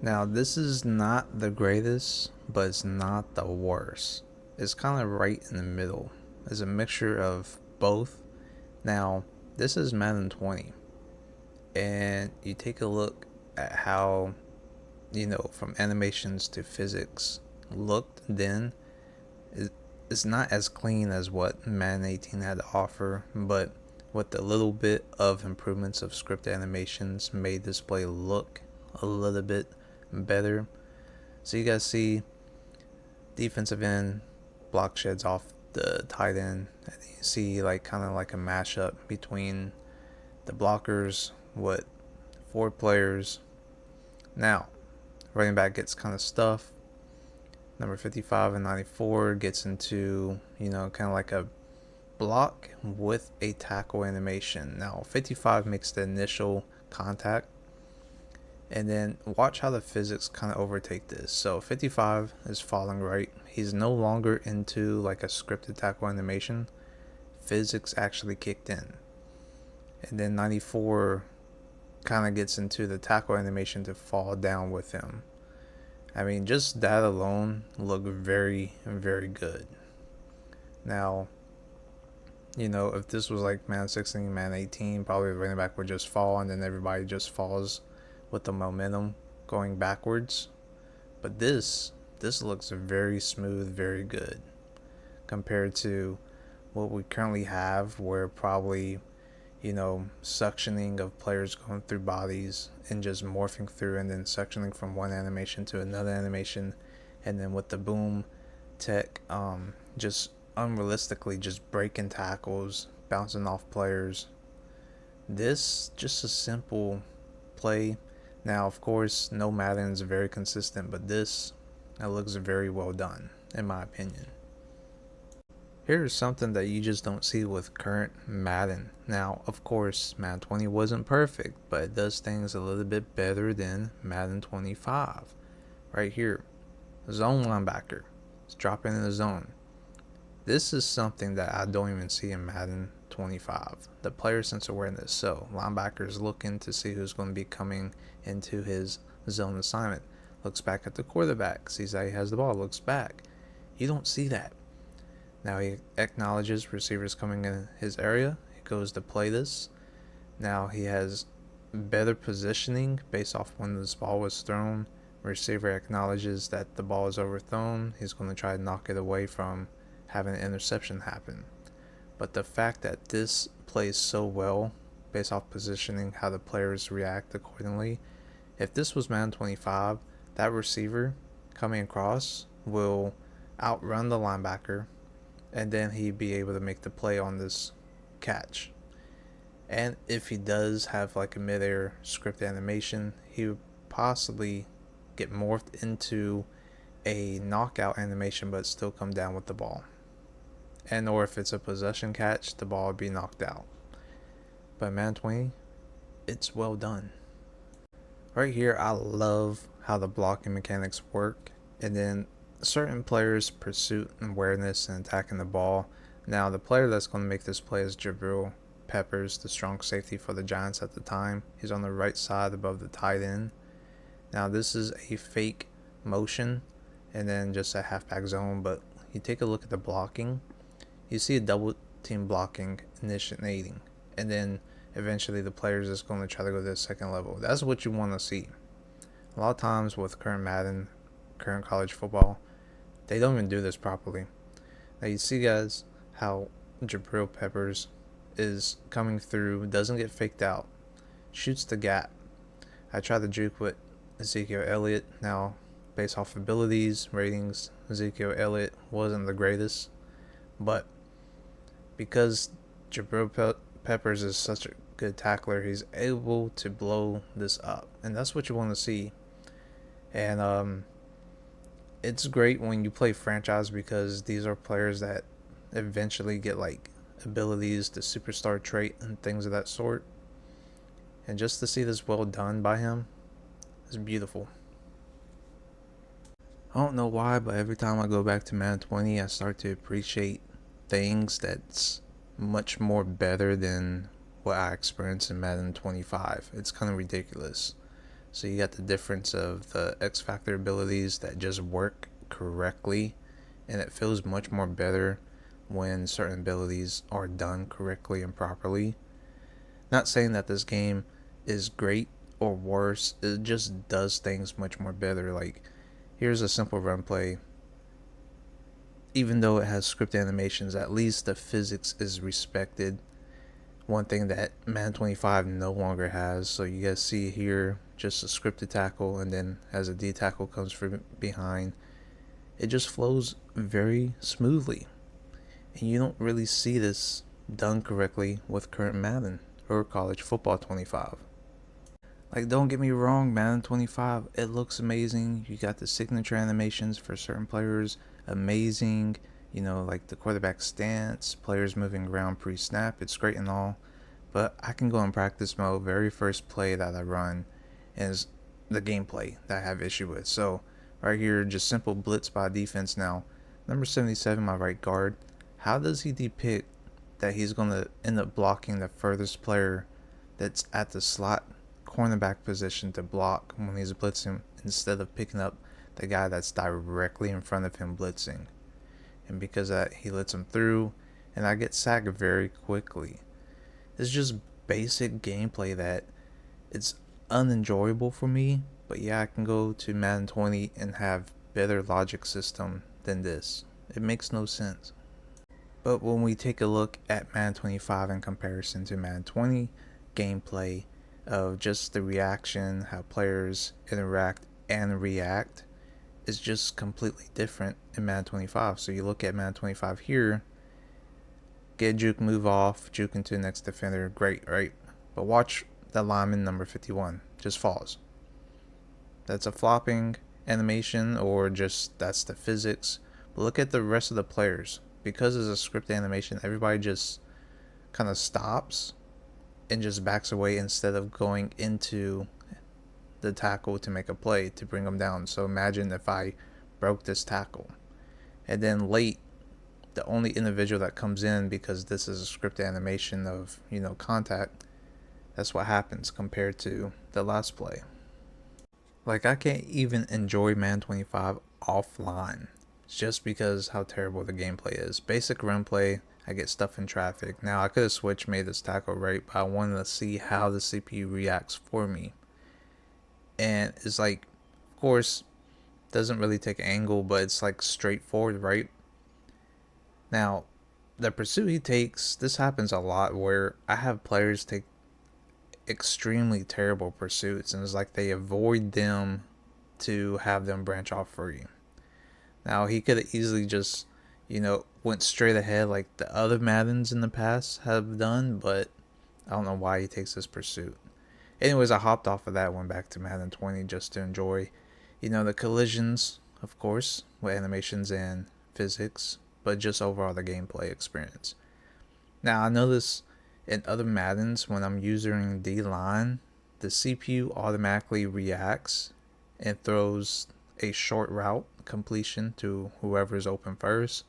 Now, this is not the greatest, but it's not the worst. It's kind of right in the middle. It's a mixture of both. Now, this is Madden 20, and you take a look at how, from animations to physics looked then. It's not as clean as what Madden 18 had to offer, but with a little bit of improvements of script animations made this play look a little bit better. So you guys see defensive end block sheds off the tight end, and you see like kind of like a mashup between the blockers with four players. Now, running back gets kind of stuffed. Number 55 and 94 gets into, kind of like a block with a tackle animation. Now, 55 makes the initial contact, and then watch how the physics kind of overtake this. So 55 is falling right. He's no longer into like a scripted tackle animation. Physics actually kicked in. And then 94 kind of gets into the tackle animation to fall down with him. I mean, just that alone looked very, very good. Now, if this was like man 16, man 18, probably the running back would just fall and then everybody just falls with the momentum going backwards. But this looks very smooth, very good compared to what we currently have, where probably suctioning of players going through bodies and just morphing through and then suctioning from one animation to another animation, and then with the boom tech, just unrealistically just breaking tackles, bouncing off players. This just a simple play. Now, of course, no Madden is very consistent, but this it looks very well done, in my opinion. Here's something that you just don't see with current Madden. Now, of course, Madden 20 wasn't perfect, but it does things a little bit better than Madden 25. Right here, zone linebacker. It's dropping in the zone. This is something that I don't even see in Madden 25. The player sense awareness. So, linebackers looking to see who's going to be coming into his zone assignment. Looks back at the quarterback, sees that he has the ball, looks back. You don't see that. Now he acknowledges receivers coming in his area. He goes to play this. Now he has better positioning based off when this ball was thrown. Receiver acknowledges that the ball is overthrown. He's going to try to knock it away from having an interception happen. But the fact that this plays so well based off positioning, how the players react accordingly. If this was Madden 25, that receiver coming across will outrun the linebacker, and then he'd be able to make the play on this catch. And if he does have like a midair script animation, he would possibly get morphed into a knockout animation but still come down with the ball. And or if it's a possession catch, the ball would be knocked out. But Man 20, it's well done. Right here, I love how the blocking mechanics work, and then certain players' pursuit and awareness and attacking the ball. Now, the player that's going to make this play is Jabril Peppers, the strong safety for the Giants at the time. He's on the right side above the tight end. Now, this is a fake motion and then just a halfback zone, but you take a look at the blocking, you see a double team blocking initiating, and then eventually the player is just going to try to go to the second level. That's what you want to see. A lot of times with current Madden, current college football, they don't even do this properly. Now you see, guys, how Jabril Peppers is coming through, doesn't get faked out, shoots the gap. I tried to juke with Ezekiel Elliott. Now, based off abilities, ratings, Ezekiel Elliott wasn't the greatest, but because Jabril Peppers is such a good tackler, he's able to blow this up, and that's what you want to see. And it's great when you play franchise because these are players that eventually get like abilities, the superstar trait, and things of that sort. And just to see this well done by him is beautiful. I don't know why, but every time I go back to Madden 20, I start to appreciate things that's much more better than what I experienced in Madden 25. It's kind of ridiculous. So you got the difference of the X Factor abilities that just work correctly, and it feels much more better when certain abilities are done correctly and properly. Not saying that this game is great or worse, it just does things much more better. Like, here's a simple run play. Even though it has script animations, at least the physics is respected. One thing that Madden 25 no longer has. So you guys see here just a scripted tackle, and then as a D tackle comes from behind, it just flows very smoothly. And you don't really see this done correctly with current Madden or college football 25. Like, don't get me wrong, Madden 25, it looks amazing. You got the signature animations for certain players, amazing. You know, like the quarterback stance, players moving around pre snap, it's great and all. But I can go in practice mode. Very first play that I run is the gameplay that I have issue with. So, right here, just simple blitz by defense now. Number 77, my right guard. How does he depict that he's going to end up blocking the furthest player that's at the slot cornerback position to block when he's blitzing instead of picking up the guy that's directly in front of him blitzing? And because of that, he lets him through, and I get sacked very quickly. It's just basic gameplay that it's unenjoyable for me. But yeah, I can go to Madden 20 and have better logic system than this. It makes no sense. But when we take a look at Madden 25 in comparison to Madden 20 gameplay of just the reaction, how players interact and react, is just completely different in Madden 25. So you look at Madden 25 here, get a juke move off, juke into the next defender, great, right? But watch the lineman number 51, just falls. That's a flopping animation, or just that's the physics. But look at the rest of the players. Because it's a script animation, everybody just kind of stops and just backs away instead of going into the tackle to make a play to bring them down. So imagine if I broke this tackle. And then late, the only individual that comes in, because this is a script animation of, contact, that's what happens compared to the last play. Like, I can't even enjoy Man 25 offline just because how terrible the gameplay is. Basic run play, I get stuff in traffic. Now, I could have switched, made this tackle right, but I wanted to see how the CPU reacts for me. And it's like, of course, doesn't really take angle, but it's like straightforward, right? Now, the pursuit he takes, this happens a lot where I have players take extremely terrible pursuits, and it's like they avoid them to have them branch off free. Now, he could have easily just, went straight ahead like the other Maddens in the past have done, but I don't know why he takes this pursuit. Anyways, I hopped off of that, went back to Madden 20 just to enjoy, the collisions, of course, with animations and physics, but just overall the gameplay experience. Now, I notice in other Maddens, when I'm using D-line, the CPU automatically reacts and throws a short route completion to whoever's open first,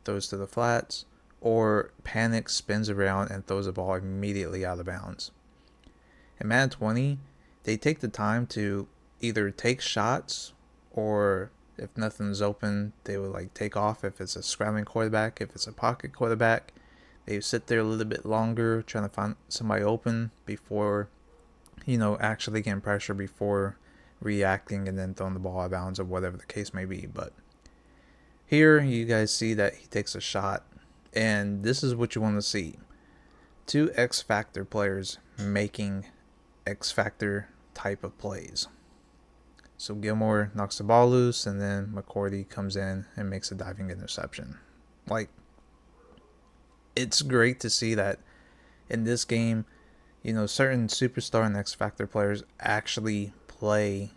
throws to the flats, or panics, spins around, and throws the ball immediately out of bounds. In Madden 20, they take the time to either take shots, or if nothing's open, they would like take off if it's a scrambling quarterback. If it's a pocket quarterback, they sit there a little bit longer trying to find somebody open before, actually getting pressure before reacting and then throwing the ball out of bounds or whatever the case may be. But here you guys see that he takes a shot, and this is what you want to see. Two X Factor players making X Factor type of plays. So Gilmore knocks the ball loose, and then McCourty comes in and makes a diving interception. Like, it's great to see that in this game, certain superstar and X Factor players actually play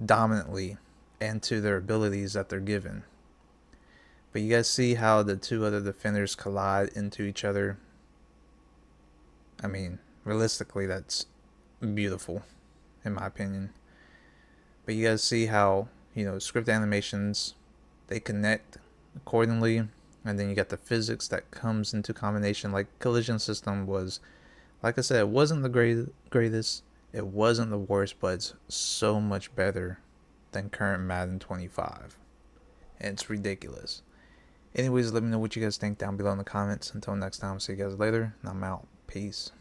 dominantly and to their abilities that they're given. But you guys see how the two other defenders collide into each other. I mean, realistically, that's beautiful, in my opinion. But you guys see how, script animations, they connect accordingly. And then you got the physics that comes into combination. Like, collision system was, like I said, it wasn't the greatest. It wasn't the worst, but it's so much better than current Madden 25. And it's ridiculous. Anyways, let me know what you guys think down below in the comments. Until next time, see you guys later, and I'm out. Peace.